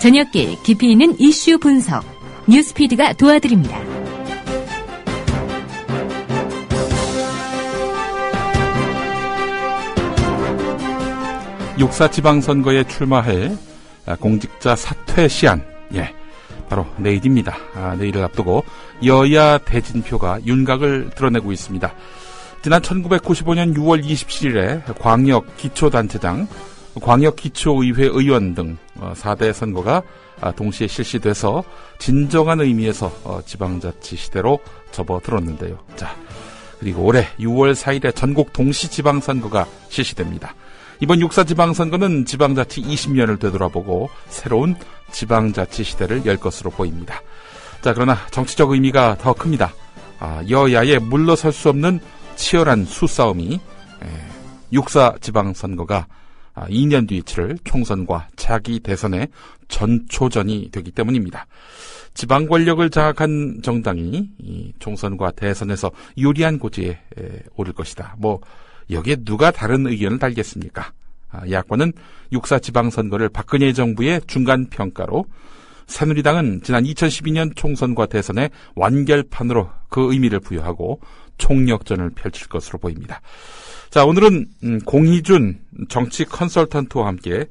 저녁길 깊이 있는 이슈 분석, 뉴스피드가 도와드립니다. 육사 지방선거에 출마할 공직자 사퇴 시한, 바로 내일입니다. 내일을 앞두고 여야 대진표가 윤곽을 드러내고 있습니다. 지난 1995년 6월 27일에 광역기초단체장, 광역기초의회 의원 등 4대 선거가 동시에 실시돼서 진정한 의미에서 지방자치 시대로 접어들었는데요. 그리고 올해 6월 4일에 전국 동시지방선거가 실시됩니다. 이번 육사 지방선거는 지방자치 20년을 되돌아보고 새로운 지방자치 시대를 열 것으로 보입니다. 그러나 정치적 의미가 더 큽니다. 여야에 물러설 수 없는 치열한 수싸움이 육사 지방선거가 2년 뒤 치를 총선과 차기 대선의 전초전이 되기 때문입니다. 지방 권력을 장악한 정당이 이 총선과 대선에서 유리한 고지에 오를 것이다. 여기에 누가 다른 의견을 달겠습니까? 야권은 육사 지방선거를 박근혜 정부의 중간평가로, 새누리당은 지난 2012년 총선과 대선의 완결판으로 그 의미를 부여하고 총력전을 펼칠 것으로 보입니다. 오늘은 공희준 정치 컨설턴트와 함께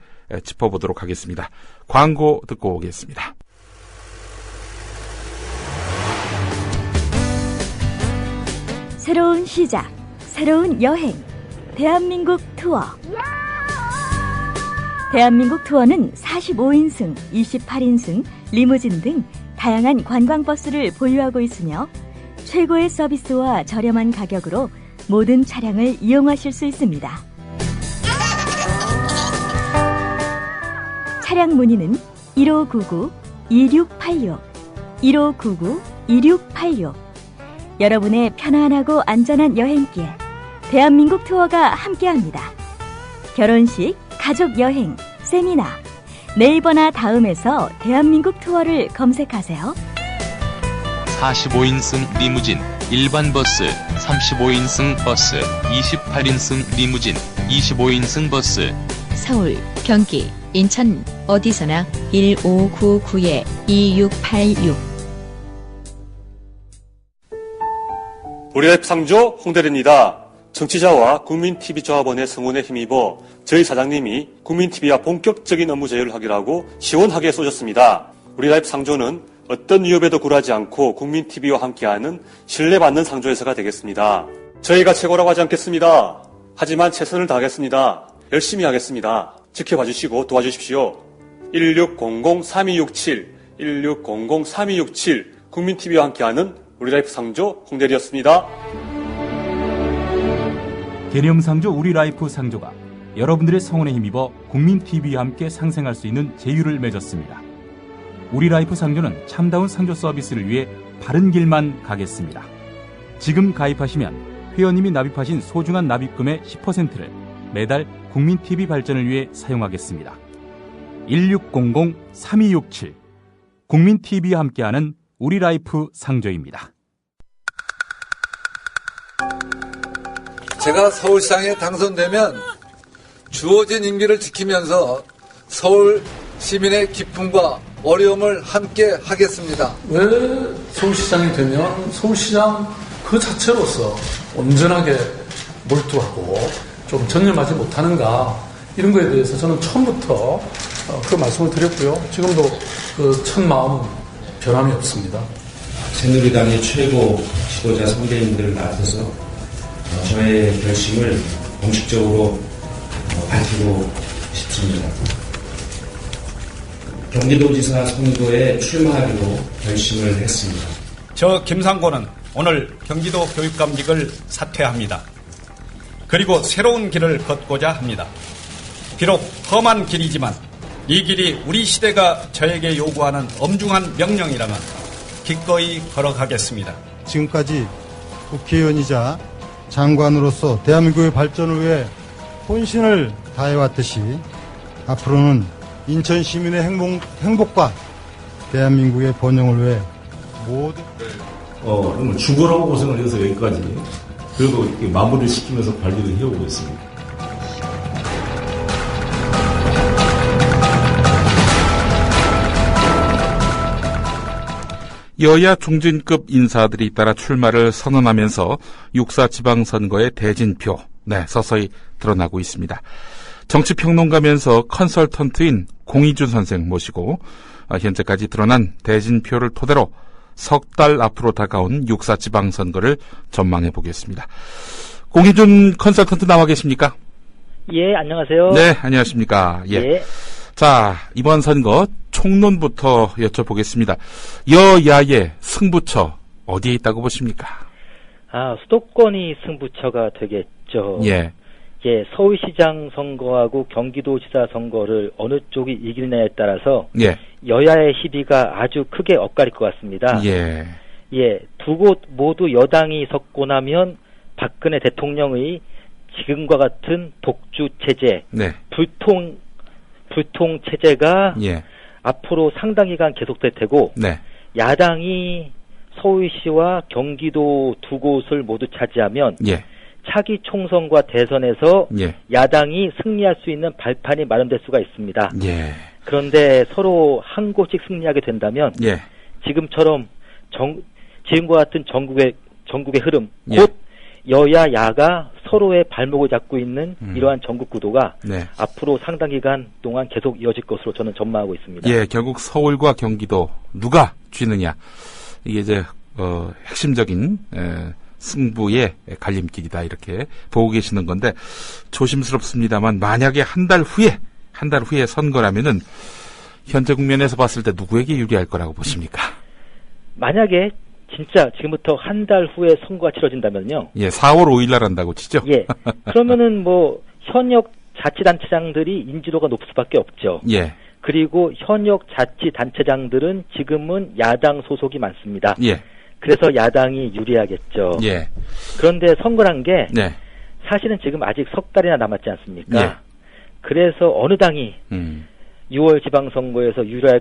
짚어보도록 하겠습니다. 광고 듣고 오겠습니다. 새로운 시작, 새로운 여행, 대한민국 투어. 대한민국 투어는 45인승, 28인승, 리무진 등 다양한 관광버스를 보유하고 있으며 최고의 서비스와 저렴한 가격으로 모든 차량을 이용하실 수 있습니다. 차량 문의는 1599-2686, 1599-2686. 여러분의 편안하고 안전한 여행길, 대한민국 투어가 함께합니다. 결혼식, 가족여행, 세미나, 네이버나 다음에서 대한민국 투어를 검색하세요. 45인승 리무진, 일반 버스, 35인승 버스, 28인승 리무진, 25인승 버스. 서울, 경기, 인천 어디서나 1599-2686. 우리라이프 상조 홍대리입니다. 정치자와 국민TV조합원의 성원에 힘입어 저희 사장님이 국민TV와 본격적인 업무 제휴를 하기로 하고 시원하게 쏘셨습니다. 우리라이프 상조는 어떤 위협에도 굴하지 않고 국민TV와 함께하는 신뢰받는 상조회사가 되겠습니다. 저희가 최고라고 하지 않겠습니다. 하지만 최선을 다하겠습니다. 열심히 하겠습니다. 지켜봐 주시고 도와주십시오. 1600-3267, 1600-3267, 국민TV와 함께하는 우리라이프 상조 홍대리였습니다. 개념상조 우리라이프 상조가 여러분들의 성원에 힘입어 국민TV와 함께 상생할 수 있는 제휴를 맺었습니다. 우리라이프 상조는 참다운 상조 서비스를 위해 바른 길만 가겠습니다. 지금 가입하시면 회원님이 납입하신 소중한 납입금의 10%를 매달 국민TV 발전을 위해 사용하겠습니다. 1600-3267, 국민TV와 함께하는 우리라이프 상조입니다. 제가 서울시장에 당선되면 주어진 임기를 지키면서 서울 시민의 기쁨과 어려움을 함께 하겠습니다. 왜 서울시장이 되면 서울시장 그 자체로서 온전하게 몰두하고 좀 전념하지 못하는가, 이런 거에 대해서 저는 처음부터 그 말씀을 드렸고요. 지금도 그 첫 마음은 변함이 없습니다. 새누리당의 최고 지도자 선배님들을 맡아서 저의 결심을 공식적으로 밝히고 싶습니다. 경기도지사 선거에 출마하기로 결심을 했습니다. 저 김상곤은 오늘 경기도 교육감직을 사퇴합니다. 그리고 새로운 길을 걷고자 합니다. 비록 험한 길이지만 이 길이 우리 시대가 저에게 요구하는 엄중한 명령이라면 기꺼이 걸어가겠습니다. 지금까지 국회의원이자 장관으로서 대한민국의 발전을 위해 혼신을 다해왔듯이 앞으로는 인천 시민의 행복과 대한민국의 번영을 위해 모든 죽으라고 고생을 해서 여기까지 그래도 마무리를 시키면서 관리를 해오고 있습니다. 여야 중진급 인사들이 따라 출마를 선언하면서 육사 지방선거의 대진표, 서서히 드러나고 있습니다. 정치평론가면서 컨설턴트인 공희준 선생 모시고 현재까지 드러난 대진표를 토대로 석 달 앞으로 다가온 육사 지방선거를 전망해 보겠습니다. 공희준 컨설턴트 나와 계십니까? 예, 안녕하세요. 네, 안녕하십니까. 예. 자, 이번 선거 총론부터 여쭤보겠습니다. 여야의 승부처 어디에 있다고 보십니까? 수도권이 승부처가 되겠죠. 예. 예, 서울시장 선거하고 경기도지사 선거를 어느 쪽이 이기느냐에 따라서 여야의 시비가 아주 크게 엇갈릴 것 같습니다. 예. 예, 두 곳 모두 여당이 섰고 나면 박근혜 대통령의 지금과 같은 독주 체제, 불통 체제가 앞으로 상당 기간 계속될 테고 야당이 서울시와 경기도 두 곳을 모두 차지하면 차기 총선과 대선에서 야당이 승리할 수 있는 발판이 마련될 수가 있습니다. 그런데 서로 한 곳씩 승리하게 된다면 지금처럼 지금과 같은 전국의 흐름, 곧 여야 야가 서로의 발목을 잡고 있는 이러한 전국 구도가 앞으로 상당 기간 동안 계속 이어질 것으로 저는 전망하고 있습니다. 예, 결국 서울과 경기도 누가 쥐느냐, 이게 이제 핵심적인 승부의 갈림길이다, 이렇게 보고 계시는 건데, 조심스럽습니다만 만약에 한 달 후에 선거라면은 현재 국면에서 봤을 때 누구에게 유리할 거라고 보십니까? 만약에 진짜 지금부터 한 달 후에 선거가 치러진다면요. 예, 4월 5일 날 한다고 치죠? 예. 그러면은 현역 자치단체장들이 인지도가 높을 수밖에 없죠. 예. 그리고 현역 자치단체장들은 지금은 야당 소속이 많습니다. 예. 그래서 야당이 유리하겠죠. 예. 그런데 선거란 게 사실은 지금 아직 석 달이나 남았지 않습니까? 그래서 어느 당이 6월 지방선거에서 유리할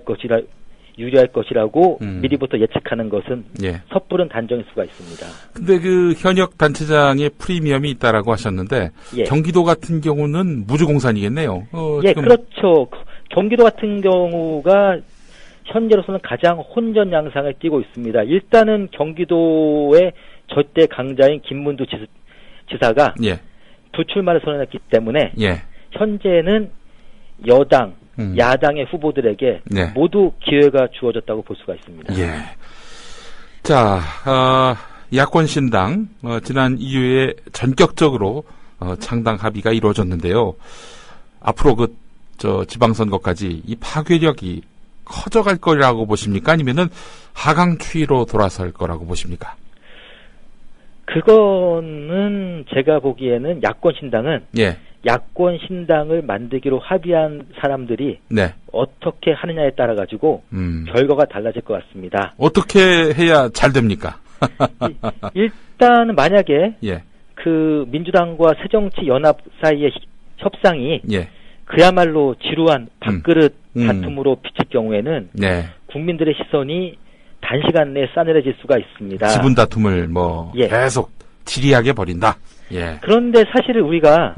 것이라고 미리부터 예측하는 것은 섣부른 단정일 수가 있습니다. 근데 그 현역 단체장의 프리미엄이 있다라고 하셨는데 경기도 같은 경우는 무주공산이겠네요. 지금 그렇죠. 경기도 같은 경우가 현재로서는 가장 혼전 양상을 띠고 있습니다. 일단은 경기도의 절대 강자인 김문두 지사가 불출마를 선언했기 때문에 현재는 여당, 야당의 후보들에게 모두 기회가 주어졌다고 볼 수가 있습니다. 예. 자, 야권신당 지난 2月에 전격적으로 창당 합의가 이루어졌는데요. 앞으로 지방선거까지 이 파괴력이 커져갈 거라고 보십니까? 아니면은 하강 추이로 돌아설 거라고 보십니까? 그거는 제가 보기에는 야권신당은 야권신당을 만들기로 합의한 사람들이 어떻게 하느냐에 따라 가지고 결과가 달라질 것 같습니다. 어떻게 해야 잘 됩니까? 일단은 만약에 그 민주당과 새정치연합 사이의 협상이 그야말로 지루한 밥그릇 다툼으로 비칠 경우에는 국민들의 시선이 단시간 내에 싸늘해질 수가 있습니다. 지분 다툼을 계속 지리하게 벌인다. 그런데 사실 우리가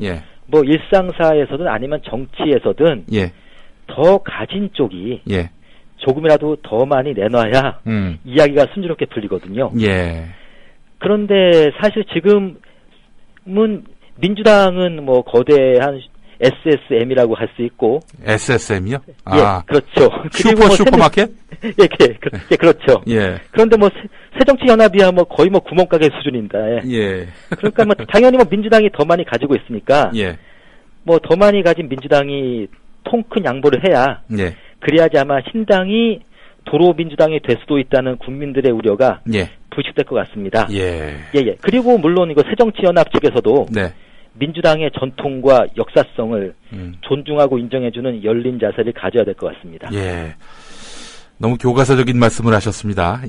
일상사에서든 아니면 정치에서든 더 가진 쪽이 조금이라도 더 많이 내놔야 이야기가 순조롭게 풀리거든요. 그런데 사실 지금은 민주당은 거대한 SSM이라고 할 수 있고. SSM이요? 그렇죠. 슈퍼마켓? 그렇죠. 그런데 새정치연합이야 거의 구멍가게 수준입니다. 그러니까 당연히 민주당이 더 많이 가지고 있으니까. 더 많이 가진 민주당이 통 큰 양보를 해야. 그래야지 아마 신당이 도로 민주당이 될 수도 있다는 국민들의 우려가. 부식될 것 같습니다. 그리고 물론 이거 새정치연합 측에서도. 민주당의 전통과 역사성을 존중하고 인정해주는 열린 자세를 가져야 될 것 같습니다. 너무 교과서적인 말씀을 하셨습니다.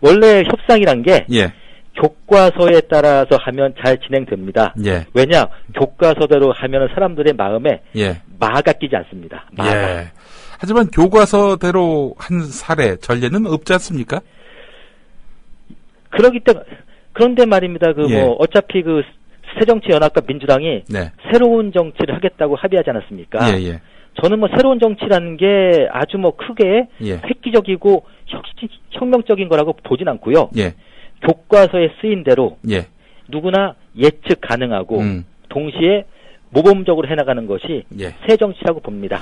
원래 협상이란 게 교과서에 따라서 하면 잘 진행됩니다. 왜냐? 교과서대로 하면 사람들의 마음에 마가 끼지 않습니다. 하지만 교과서대로 한 사례, 전례는 없지 않습니까? 그런데 말입니다. 어차피 새정치연합과 민주당이 새로운 정치를 하겠다고 합의하지 않았습니까? 저는 뭐 새로운 정치라는 게 아주 뭐 크게 예. 획기적이고 혁명적인 거라고 보진 않고요. 예. 교과서에 쓰인 대로 예. 누구나 예측 가능하고 동시에 모범적으로 해나가는 것이 예. 새 정치라고 봅니다.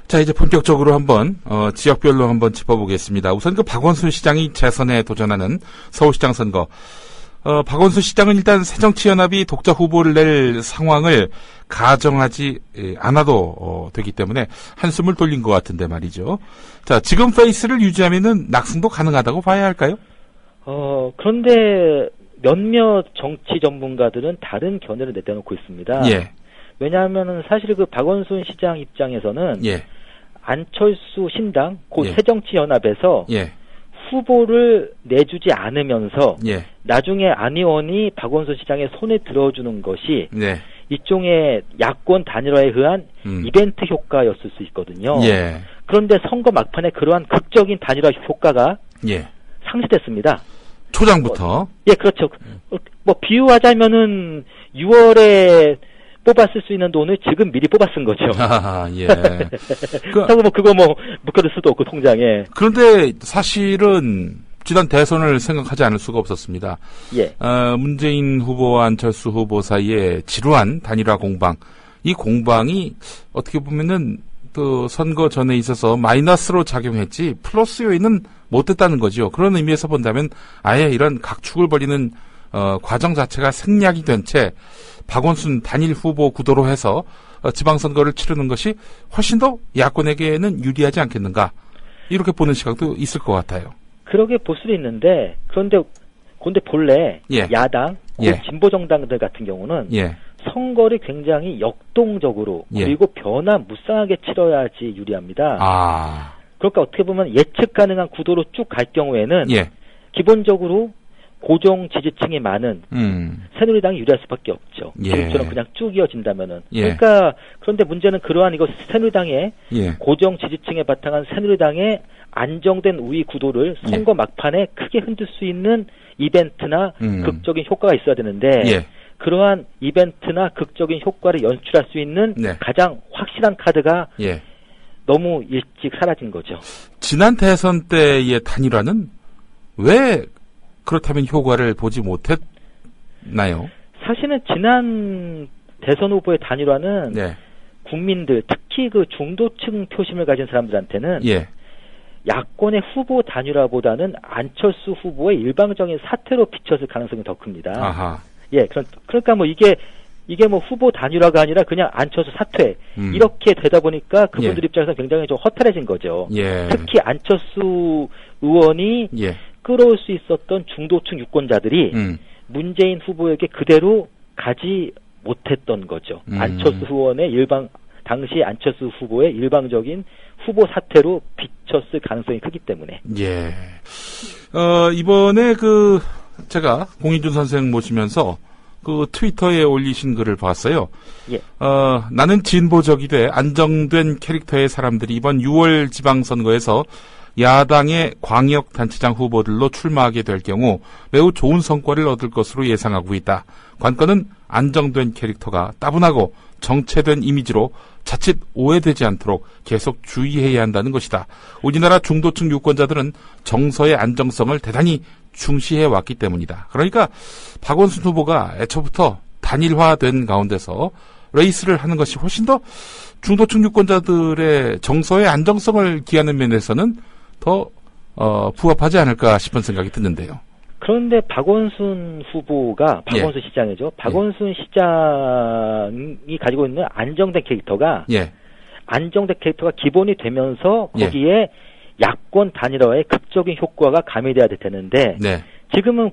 자, 이제 본격적으로 한번 지역별로 한번 짚어보겠습니다. 우선 그 박원순 시장이 재선에 도전하는 서울시장 선거. 박원순 시장은 일단 새정치연합이 독자 후보를 낼 상황을 가정하지 않아도 되기 때문에 한숨을 돌린 것 같은데 말이죠. 자, 지금 페이스를 유지하면은 낙승도 가능하다고 봐야 할까요? 그런데 몇몇 정치 전문가들은 다른 견해를 내놓고 있습니다. 예. 왜냐하면은 사실 그 박원순 시장 입장에서는 예. 안철수 신당, 곧 예. 새정치연합에서 예. 후보를 내주지 않으면서 예. 나중에 안 의원이 박원순 시장의 손에 들어주는 것이 네. 일종의 야권 단일화에 의한 이벤트 효과였을 수 있거든요. 예. 그런데 선거 막판에 그러한 극적인 단일화 효과가 예. 상실됐습니다. 초장부터. 예, 그렇죠. 뭐 비유하자면은 6월에 뽑았을 수 있는 돈을 지금 미리 뽑아 쓴 거죠. 아, 예. 그렇다고 뭐 그거 뭐 묶어둘 수도 없고 통장에. 그런데 사실은 지난 대선을 생각하지 않을 수가 없었습니다. 예. 문재인 후보와 안철수 후보 사이에 지루한 단일화 공방. 이 공방이 어떻게 보면은 그 선거 전에 있어서 마이너스로 작용했지 플러스 요인은 못 됐다는 거죠. 그런 의미에서 본다면 아예 이런 각축을 벌이는 과정 자체가 생략이 된 채 박원순 단일 후보 구도로 해서 지방선거를 치르는 것이 훨씬 더 야권에게는 유리하지 않겠는가. 이렇게 보는 시각도 있을 것 같아요. 그러게 볼 수도 있는데 그런데 본래 예. 야당, 예. 진보정당들 같은 경우는 예. 선거를 굉장히 역동적으로 예. 그리고 변화무쌍하게 치러야지 유리합니다. 아. 그러니까 어떻게 보면 예측 가능한 구도로 쭉 갈 경우에는 예. 기본적으로 고정 지지층이 많은 새누리당이 유리할 수밖에 없죠. 예. 지금처럼 그냥 쭉 이어진다면은. 예. 그러니까 그런데 문제는 그러한 이거 새누리당의 예. 고정 지지층에 바탕한 새누리당의 안정된 우위 구도를 선거 막판에 크게 흔들 수 있는 이벤트나 극적인 효과가 있어야 되는데 예. 그러한 이벤트나 극적인 효과를 연출할 수 있는 네. 가장 확실한 카드가 예. 너무 일찍 사라진 거죠. 지난 대선 때의 단일화는 왜 그렇다면 효과를 보지 못했나요? 사실은 지난 대선 후보의 단일화는 네. 국민들, 특히 그 중도층 표심을 가진 사람들한테는 예. 야권의 후보 단일화보다는 안철수 후보의 일방적인 사퇴로 비쳤을 가능성이 더 큽니다. 아하. 예, 그러니까 뭐 이게 뭐 후보 단일화가 아니라 그냥 안철수 사퇴 이렇게 되다 보니까 그분들 예. 입장에서 굉장히 좀 허탈해진 거죠. 예. 특히 안철수 의원이 예. 끌어올 수 있었던 중도층 유권자들이 문재인 후보에게 그대로 가지 못했던 거죠. 안철수 의원의 당시 안철수 후보의 일방적인 후보 사퇴로 비쳤을 가능성이 크기 때문에. 예. 이번에 제가 공인준 선생 모시면서 그 트위터에 올리신 글을 봤어요. 예. 나는 진보적이 돼 안정된 캐릭터의 사람들이 이번 6월 지방선거에서 야당의 광역단체장 후보들로 출마하게 될 경우 매우 좋은 성과를 얻을 것으로 예상하고 있다. 관건은 안정된 캐릭터가 따분하고 정체된 이미지로 자칫 오해되지 않도록 계속 주의해야 한다는 것이다. 우리나라 중도층 유권자들은 정서의 안정성을 대단히 중시해 왔기 때문이다. 그러니까 박원순 후보가 애초부터 단일화된 가운데서 레이스를 하는 것이 훨씬 더 중도층 유권자들의 정서의 안정성을 기하는 면에서는 더 부합하지 않을까 싶은 생각이 드는데요. 그런데 박원순 후보가 박원순 예. 시장이죠. 박원순 시장이 가지고 있는 안정된 캐릭터가 예. 안정된 캐릭터가 기본이 되면서 거기에 야권 단일화의 극적인 효과가 가미돼야 되는데 네. 지금은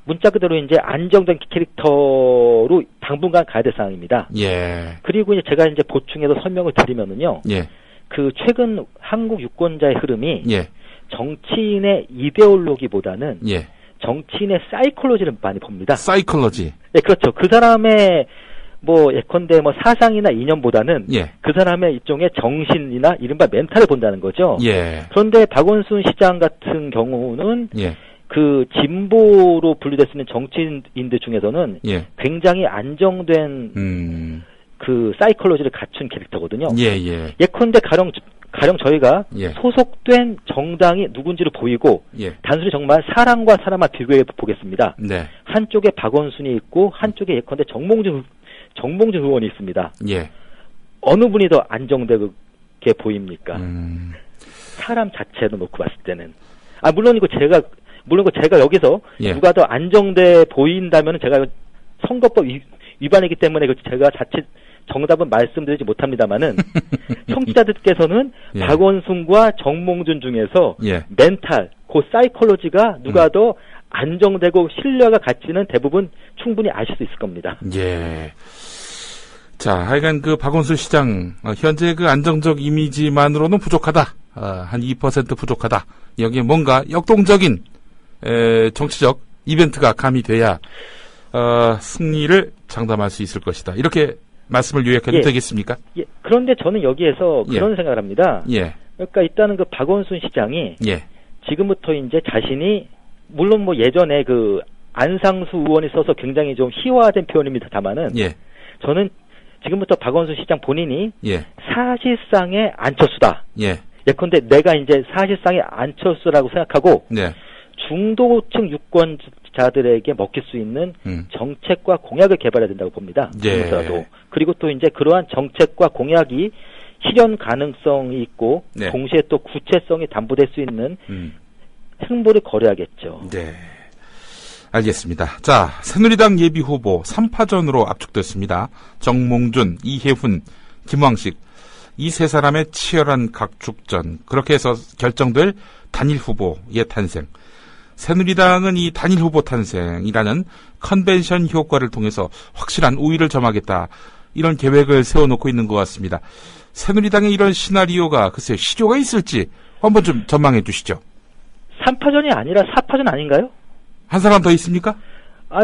문자 그대로 이제 안정된 캐릭터로 당분간 가야 될 상황입니다. 예. 그리고 이제 제가 이제 보충해서 설명을 드리면은요. 예. 그 최근 한국 유권자의 흐름이 예. 정치인의 이데올로기보다는 예. 정치인의 사이콜로지를 많이 봅니다. 사이콜로지. 네, 그렇죠. 그 사람의 예컨대 사상이나 이념보다는 그 사람의 일종의 정신이나 이른바 멘탈을 본다는 거죠. 예. 그런데 박원순 시장 같은 경우는 그 진보로 분류될 수 있는 정치인들 중에서는 굉장히 안정된 그 사이콜로지를 갖춘 캐릭터거든요. 예, 예. 예컨대 가령 저희가 예. 소속된 정당이 누군지를 보이고 예. 단순히 정말 사람과 사람만 비교해 보겠습니다. 네. 한쪽에 박원순이 있고 한쪽에 예컨대 정몽준 의원이 있습니다. 예. 어느 분이 더 안정되게 보입니까? 사람 자체로 놓고 봤을 때는. 물론 제가 여기서 예. 누가 더 안정돼 보인다면 제가 선거법 위반이기 때문에 제가 자칫 정답은 말씀드리지 못합니다만은 청취자들께서는 예. 박원순과 정몽준 중에서 예. 멘탈, 그 사이콜로지가 누가 더 안정되고 신뢰가 같지는 대부분 충분히 아실 수 있을 겁니다. 예. 자, 하여간 그 박원순 시장 현재 그 안정적 이미지만으로는 부족하다. 한 2% 부족하다. 여기에 뭔가 역동적인 정치적 이벤트가 가미돼야 승리를 장담할 수 있을 것이다. 이렇게 말씀을 요약해도 되겠습니까? 예. 그런데 저는 여기에서 그런 생각을 합니다. 예. 그러니까 일단은 그 박원순 시장이 예. 지금부터 이제 자신이 물론 뭐 예전에 그 안상수 의원이 써서 굉장히 좀 희화화된 표현입니다. 다만은 예. 저는 지금부터 박원순 시장 본인이 예. 사실상의 안철수다. 예. 예컨대 내가 이제 사실상의 안철수라고 생각하고 네. 중도층 유권자들에게 먹힐 수 있는 정책과 공약을 개발해야 된다고 봅니다. 예. 그리고 또 이제 그러한 정책과 공약이 실현 가능성이 있고 네. 동시에 또 구체성이 담보될 수 있는 행보를 걸어야겠죠. 네. 알겠습니다. 자, 새누리당 예비후보 3파전으로 압축됐습니다. 정몽준, 이혜훈, 김황식 이 세 사람의 치열한 각축전, 그렇게 해서 결정될 단일 후보의 탄생. 새누리당은 이 단일 후보 탄생이라는 컨벤션 효과를 통해서 확실한 우위를 점하겠다, 이런 계획을 세워놓고 있는 것 같습니다. 새누리당의 이런 시나리오가 글쎄 시조가 있을지 한번 좀 전망해 주시죠. 3파전이 아니라 4파전 아닌가요? 한 사람 더 있습니까?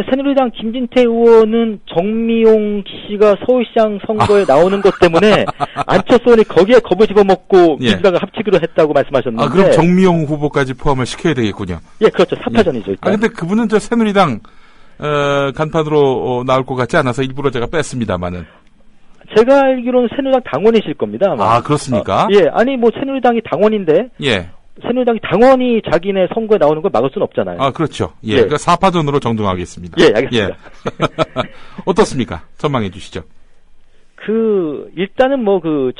새누리당 김진태 의원은 정미용 씨가 서울시장 선거에 나오는 것 때문에 안철수 의원이 거기에 겁을 집어먹고 민주당을 합치기로 했다고 말씀하셨는데. 그럼 정미용 후보까지 포함을 시켜야 되겠군요. 예, 그렇죠. 4파전이죠. 일단. 근데 그분은 저 새누리당 간판으로 나올 것 같지 않아서 일부러 제가 뺐습니다만은. 제가 알기로는 새누리당 당원이실 겁니다. 아마. 그렇습니까? 예, 뭐 새누리당이 당원인데. 예. 새누리당이 당원이 자기네 선거에 나오는 걸 막을 수는 없잖아요. 그렇죠. 예. 그러니까 4파전으로 정동하겠습니다. 예, 알겠습니다. 예. 어떻습니까? 전망해 주시죠. 일단은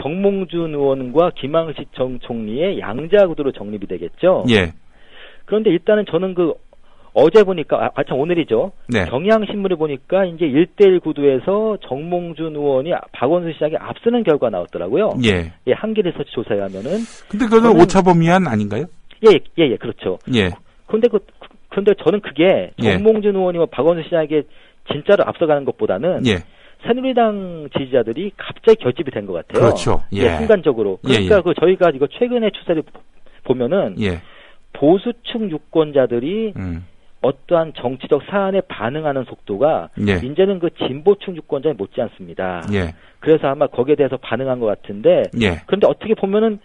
정몽준 의원과 김황식 전 총리의 양자 구도로 정립이 되겠죠. 예. 그런데 일단은 저는 어제 보니까, 참 오늘이죠. 네. 경향신문을 보니까 이제 1대1 구도에서 정몽준 의원이 박원순 시장에 앞서는 결과가 나왔더라고요. 예. 예, 한길리서치 조사에 하면은. 근데 그거는 오차범위 안 아닌가요? 예, 그렇죠. 예. 근데 저는 그게 정몽준 의원이 박원순 시장에게 진짜로 앞서가는 것보다는. 예. 새누리당 지지자들이 갑자기 결집이 된 것 같아요. 그렇죠. 예. 순간적으로. 그러니까 저희가 이거 최근의 추세를 보면은. 예. 보수층 유권자들이 어떠한 정치적 사안에 반응하는 속도가 이제는 진보층 유권자에 못지 않습니다. 예. 그래서 아마 거기에 대해서 반응한 것 같은데 예. 그런데 어떻게 보면은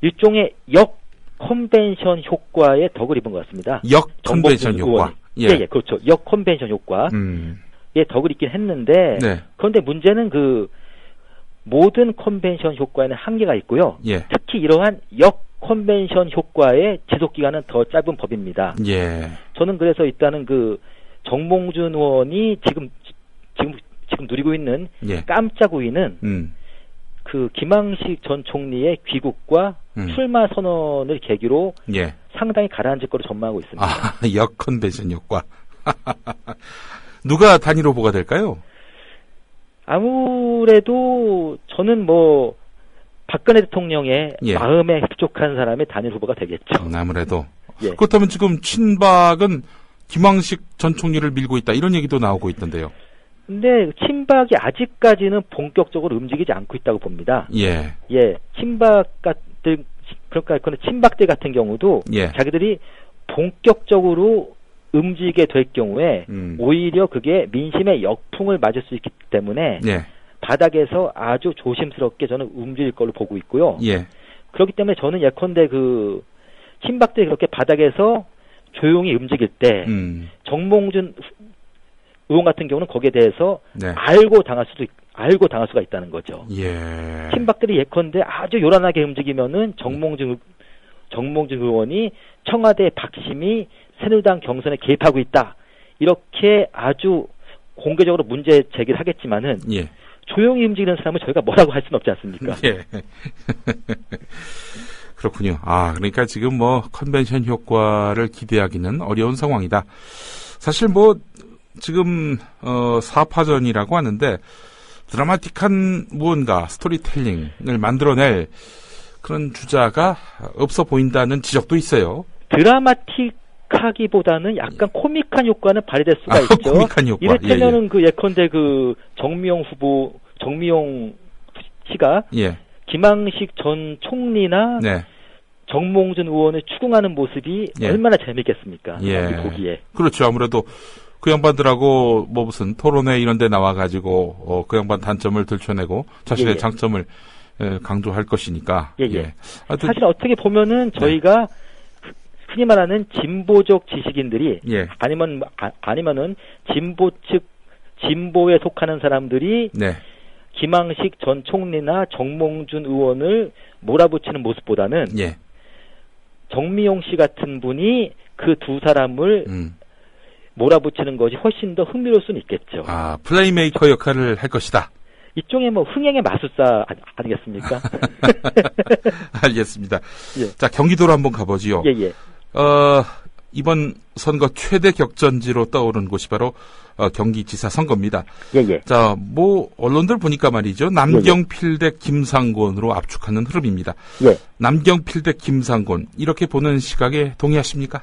일종의 역 컨벤션 효과에 덕을 입은 것 같습니다. 역 컨벤션 효과. 예, 그렇죠. 역 컨벤션 효과. 예, 덕을 입긴 했는데 그런데 문제는 모든 컨벤션 효과에는 한계가 있고요. 예. 특히 이러한 역 컨벤션 효과의 지속 기간은 더 짧은 법입니다. 예. 저는 그래서 일단은 정몽준 의원이 지금 누리고 있는 깜짝 우위는 김황식 전 총리의 귀국과 출마 선언을 계기로 상당히 가라앉을 거로 전망하고 있습니다. 역 컨벤션 효과. 누가 단일 후보가 될까요? 아무래도 저는 박근혜 대통령의 마음에 흡족한 사람의 단일 후보가 되겠죠. 아무래도. 예. 그렇다면 지금 친박은 김황식 전 총리를 밀고 있다, 이런 얘기도 나오고 있던데요. 근데 친박이 아직까지는 본격적으로 움직이지 않고 있다고 봅니다. 예. 친박들 같은 경우도 자기들이 본격적으로 움직이게 될 경우에 오히려 그게 민심의 역풍을 맞을 수 있기 때문에 바닥에서 아주 조심스럽게 저는 움직일 걸로 보고 있고요. 예. 그렇기 때문에 저는 예컨대 친박들이 그렇게 바닥에서 조용히 움직일 때 정몽준 의원 같은 경우는 거기에 대해서 알고 당할 수도 알고 당할 수가 있다는 거죠. 예. 친박들이 예컨대 아주 요란하게 움직이면은 정몽준 의원이 청와대 박심이 새누리당 경선에 개입하고 있다. 이렇게 아주 공개적으로 문제 제기를 하겠지만은 예. 조용히 움직이는 사람은 저희가 뭐라고 할 수는 없지 않습니까? 예. 그렇군요. 아, 그러니까 지금 뭐 컨벤션 효과를 기대하기는 어려운 상황이다. 사실 뭐 지금 사파전이라고 하는데 드라마틱한 무언가 스토리텔링을 만들어낼 그런 주자가 없어 보인다는 지적도 있어요. 드라마틱하기보다는 약간 코믹한 효과는 발휘될 수가 있죠. 코믹한 효과. 이를테면은 예. 그 예컨대 그 정미용 씨가 예. 김항식 전 총리나 네. 정몽준 의원을 추궁하는 모습이 예. 얼마나 재밌겠습니까? 예. 보기에. 그렇죠. 아무래도 그 양반들하고 뭐 무슨 토론회 이런 데 나와가지고 그 양반 단점을 들춰내고 자신의 예. 장점을 강조할 것이니까. 예. 예. 사실 어떻게 보면은 저희가 흔히 말하는 진보적 지식인들이 예. 아니면은 진보에 속하는 사람들이 네. 김항식 전 총리나 정몽준 의원을 몰아붙이는 모습보다는 예. 정미용 씨 같은 분이 그 두 사람을 몰아붙이는 것이 훨씬 더 흥미로울 수는 있겠죠. 아, 플레이메이커 역할을 할 것이다. 일종의 뭐 흥행의 마술사 아니겠습니까? 알겠습니다. 예. 자, 경기도로 한번 가보지요. 예. 이번 선거 최대 격전지로 떠오른 곳이 바로 경기지사 선거입니다. 예. 자, 뭐 언론들 보니까 말이죠. 남경필 대 김상곤으로 압축하는 흐름입니다. 예. 남경필 대 김상곤 이렇게 보는 시각에 동의하십니까?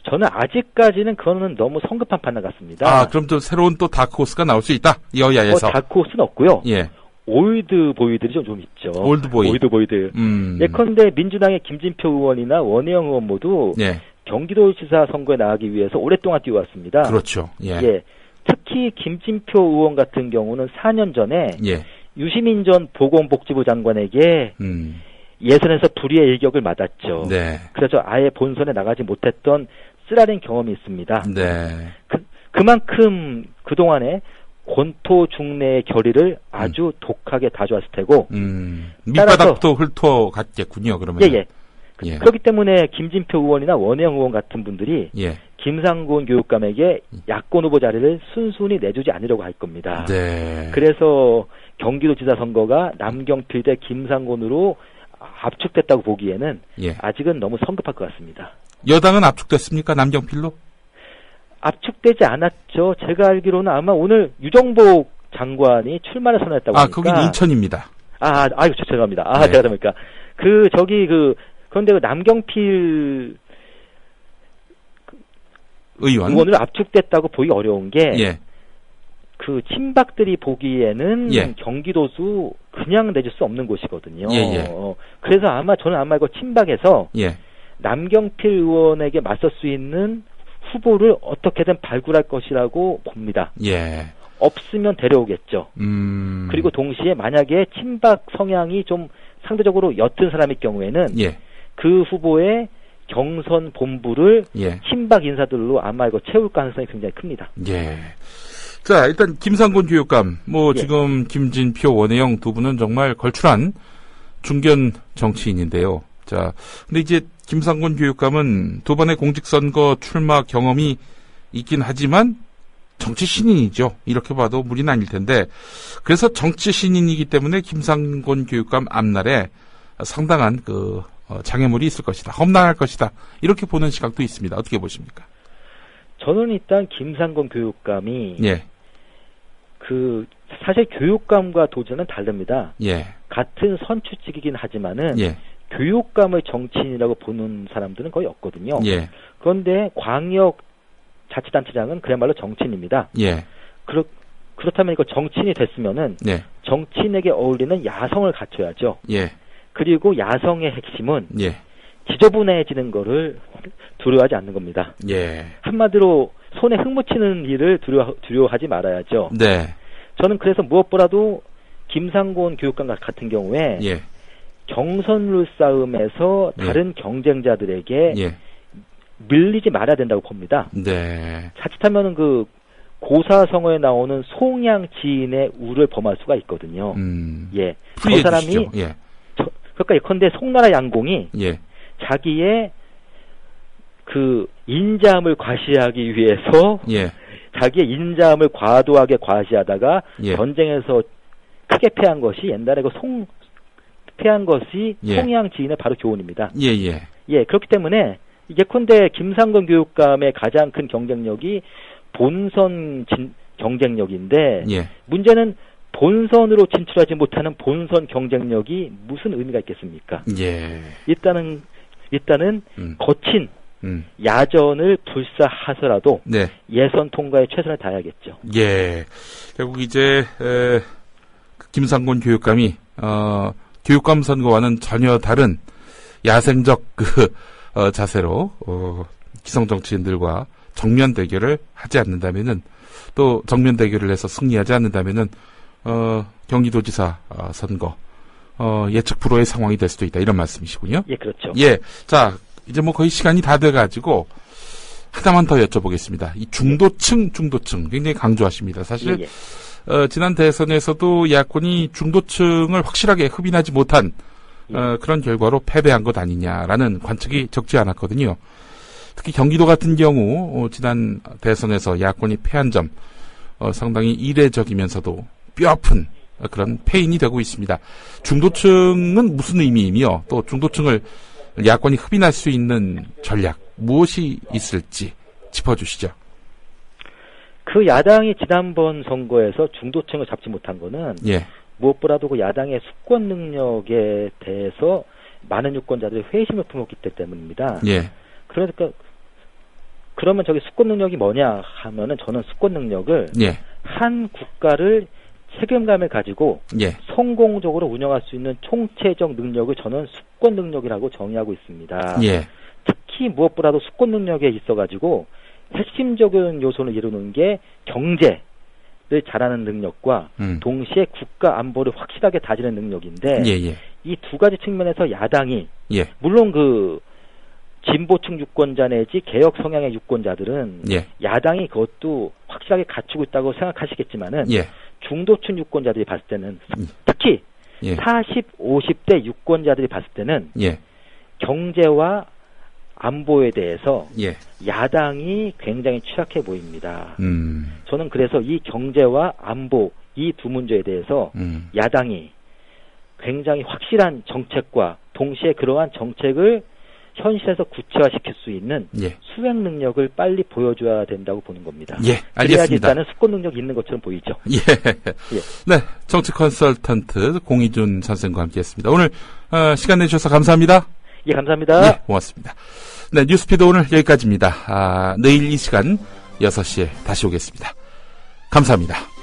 저는 아직까지는 그거는 너무 성급한 판단 같습니다. 아, 그럼 또 새로운 또 다크호스가 나올 수 있다. 여야에서. 다크호스는 없고요. 예. 올드보이들이 좀 있죠. 올드보이들. 예컨대 민주당의 김진표 의원이나 원혜영 의원 모두 예. 경기도지사 선거에 나가기 위해서 오랫동안 뛰어왔습니다. 그렇죠. 예. 특히 김진표 의원 같은 경우는 4년 전에 예. 유시민 전 보건복지부 장관에게 예선에서 불의의 일격을 맞았죠. 네. 그래서 아예 본선에 나가지 못했던 쓰라린 경험이 있습니다. 네. 그만큼 그동안에 권토 중내의 결의를 아주 독하게 다져왔을 테고 밑바닥도 훑어갔겠군요. 그러면. 예. 그렇기 때문에 김진표 의원이나 원혜영 의원 같은 분들이 김상곤 교육감에게 야권 후보 자리를 순순히 내주지 않으려고 할 겁니다. 네. 그래서 경기도지사 선거가 남경필 대 김상곤으로 압축됐다고 보기에는 아직은 너무 성급할 것 같습니다. 여당은 압축됐습니까? 남경필로? 압축되지 않았죠. 제가 알기로는 아마 오늘 유정복 장관이 출마를 선언했다고 하니까. 거긴 인천입니다. 아이고, 죄송합니다. 제가 잘못니까 그런데 남경필 의원을 압축됐다고 보기 어려운 게 그 친박들이 보기에는 경기도수 그냥 내줄 수 없는 곳이거든요. 그래서 저는 아마 이거 친박에서 남경필 의원에게 맞설 수 있는 후보를 어떻게든 발굴할 것이라고 봅니다. 없으면 데려오겠죠. 그리고 동시에 만약에 친박 성향이 좀 상대적으로 옅은 사람일 경우에는 그 후보의 경선 본부를 친박 인사들로 아마 이거 채울 가능성이 굉장히 큽니다. 자, 일단 김상곤 교육감, 지금 김진표, 원혜영 두 분은 정말 걸출한 중견 정치인인데요. 자, 근데 이제 김상곤 교육감은 두 번의 공직선거 출마 경험이 있긴 하지만 정치 신인이죠. 이렇게 봐도 무리는 아닐 텐데, 그래서 정치 신인이기 때문에 김상곤 교육감 앞날에 상당한 장애물이 있을 것이다. 험난할 것이다. 이렇게 보는 시각도 있습니다. 어떻게 보십니까? 저는 일단 김상곤 교육감이 사실 교육감과 도전은 다릅니다. 같은 선출직이긴 하지만은 교육감을 정치인이라고 보는 사람들은 거의 없거든요. 그런데 광역 자치단체장은 그야말로 정치인입니다. 그렇다면 이거 정치인이 됐으면은 정치인에게 어울리는 야성을 갖춰야죠. 그리고 야성의 핵심은 지저분해지는 거를 두려워하지 않는 겁니다. 한마디로 손에 흙 묻히는 일을 두려워하지 말아야죠. 저는 그래서 무엇보다도 김상곤 교육감 같은 경우에 경선룰 싸움에서 다른 경쟁자들에게 밀리지 말아야 된다고 봅니다. 자칫하면은 고사성어에 나오는 송양 지인의 우를 범할 수가 있거든요. 예. 저 사람이 예. 그러니까 예컨대 송나라 양공이 예. 자기의 그 인자함을 과시하기 위해서 예. 자기의 인자함을 과도하게 과시하다가 예. 전쟁에서 크게 패한 것이 옛날에 패한 것이 예. 송양 지인의 바로 교훈입니다. 예. 예, 그렇기 때문에 예컨대 김상건 교육감의 가장 큰 경쟁력이 본선 경쟁력인데 예. 문제는 본선으로 진출하지 못하는 본선 경쟁력이 무슨 의미가 있겠습니까? 예. 일단은 거친 야전을 불사하더라도 네. 예선 통과에 최선을 다해야겠죠. 예. 결국 이제 김상곤 교육감이 교육감 선거와는 전혀 다른 야생적 자세로 기성 정치인들과 정면 대결을 하지 않는다면은 또 정면 대결을 해서 승리하지 않는다면은 경기도지사 선거 예측 불허의 상황이 될 수도 있다 이런 말씀이시군요. 예, 그렇죠. 예. 자, 이제 뭐 거의 시간이 다 돼가지고 하나만 더 여쭤보겠습니다. 이 중도층 굉장히 강조하십니다. 사실 예. 지난 대선에서도 야권이 중도층을 확실하게 흡인하지 못한 그런 결과로 패배한 것 아니냐라는 관측이 적지 않았거든요. 특히 경기도 같은 경우 지난 대선에서 야권이 패한 점 상당히 이례적이면서도 뼈아픈 그런 패인이 되고 있습니다. 중도층은 무슨 의미이며 또 중도층을 야권이 흡인할 수 있는 전략 무엇이 있을지 짚어주시죠. 그 야당이 지난번 선거에서 중도층을 잡지 못한 거는 예. 무엇보다도 그 야당의 수권 능력에 대해서 많은 유권자들이 회의심을 품었기 때문입니다. 예. 그러면 저기 수권 능력이 뭐냐 하면은 저는 수권 능력을 예. 한 국가를 책임감을 가지고 예. 성공적으로 운영할 수 있는 총체적 능력을 저는 수권 능력이라고 정의하고 있습니다. 예. 특히 무엇보다도 수권 능력에 있어가지고 핵심적인 요소를 이루는 게 경제를 잘하는 능력과 동시에 국가 안보를 확실하게 다지는 능력인데 예. 이 두 가지 측면에서 야당이 예. 물론 그 진보층 유권자 내지 개혁 성향의 유권자들은 예. 야당이 그것도 확실하게 갖추고 있다고 생각하시겠지만은 예. 중도층 유권자들이 봤을 때는 특히 예. 40, 50대 유권자들이 봤을 때는 예. 경제와 안보에 대해서 예. 야당이 굉장히 취약해 보입니다. 저는 그래서 이 경제와 안보 이 두 문제에 대해서 야당이 굉장히 확실한 정책과 동시에 그러한 정책을 현실에서 구체화시킬 수 있는 예. 수행 능력을 빨리 보여줘야 된다고 보는 겁니다. 예, 알겠습니다. 그래야지 일단은 수권 능력이 있는 것처럼 보이죠. 예. 네, 정치 컨설턴트 공희준 선생과 함께했습니다. 오늘 시간 내주셔서 감사합니다. 예, 감사합니다. 예, 고맙습니다. 네, 뉴스피드 오늘 여기까지입니다. 내일 이 시간 6시에 다시 오겠습니다. 감사합니다.